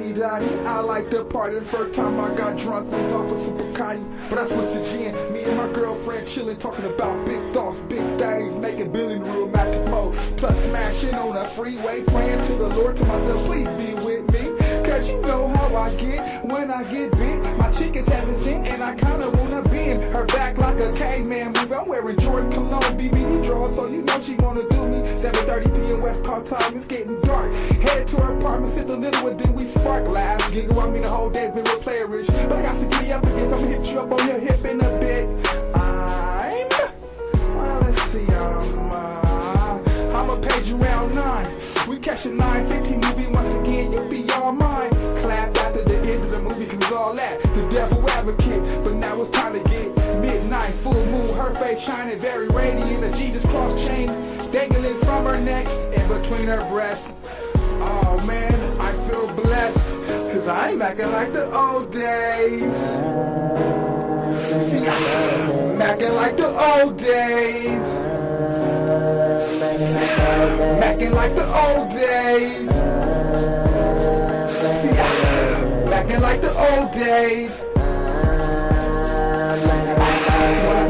la-di-da-di. I like to party. The first time I got drunk was off of Super Cotty. But I switched to gin. Me and my girlfriend chillin', talking about big thoughts, big things, making billion real magic mode. Plus smashing on a freeway, praying to the Lord, to myself, please be with me. Cause you know how I get when I get bent. My chick is heaven sent and I kinda wanna bend her back like a caveman move. I'm wearing Jordan cologne, BBD draws, so you know she wanna do me. 7:30 p.m. West Coast time, it's getting dark. Headed to her apartment, sit a little one, then we spark. Laugh, giggle, I mean the whole day's been real playerish. But I got to get you up again, so I'ma hit you up on your hip in a bit. Well, let's see, I'ma page you round 9. We catch a 9:15 movie once again, you be all mine. Clap after the end of the movie, cause it's all that, the devil advocate. But now it's time to get midnight, full moon, her face shining very radiant. A Jesus cross chain dangling from her neck and between her breasts. Oh man, I feel blessed, cause I ain't acting like the old days. See, I'm acting like the old days. Mackin' like the old days. See, mackin' like the old days.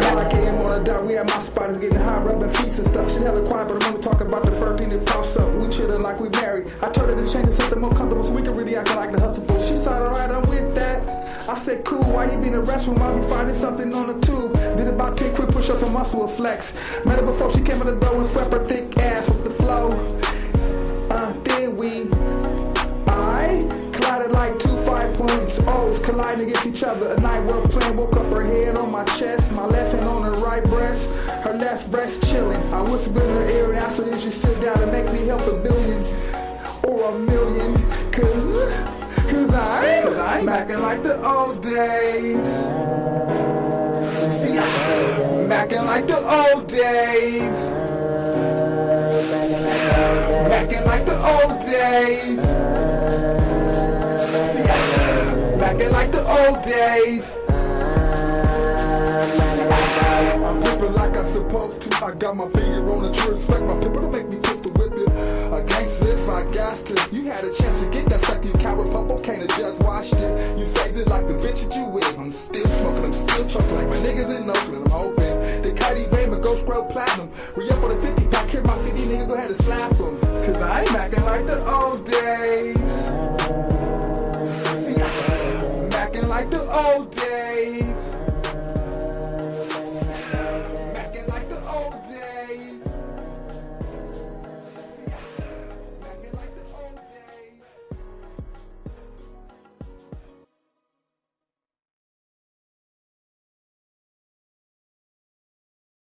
When I came on a dot, we had my spotters getting high, rubbing feet and stuff. She hella quiet, but I wanna talk about the first thing that pops up. We chillin' like we married. I told her to change to something more comfortable so we can really act like the hustlers. She said, alright, I'm with that. I said, cool, why you be in the restroom? I'll be finding something on the tube. Did about 10 quick push-ups and muscle flex. Met her before she came in the door and swept her thick ass with the flow. Then we collided like two 5.0s colliding against each other. A night well planned, woke up her head on my chest, my left hand on her right breast, her left breast chilling. I whispered in her ear and asked her if she still down to make me help $1 billion or $1 million. Cause I'm acting like the old days. See, I'm acting like the old days. Mackin' like the old days. See, mackin' like the old days. I'm pimpin' like I'm supposed to. I got my finger on the trigger, respect my pimple to make me pistol whip it. A gangster if I got to. You had a chance to get that suck, you coward pump, can't have just watched it. You saved it like the bitch that you with. I'm still smoking, I'm still choking like my niggas in Oakland. I'm hoping the Cuddy Raymond Ghost Grow Platinum. Re-up on the 50 pack, hear my CD, niggas go ahead and slap them. Cause I ain't acting like the old days. See, I'm acting like the old days.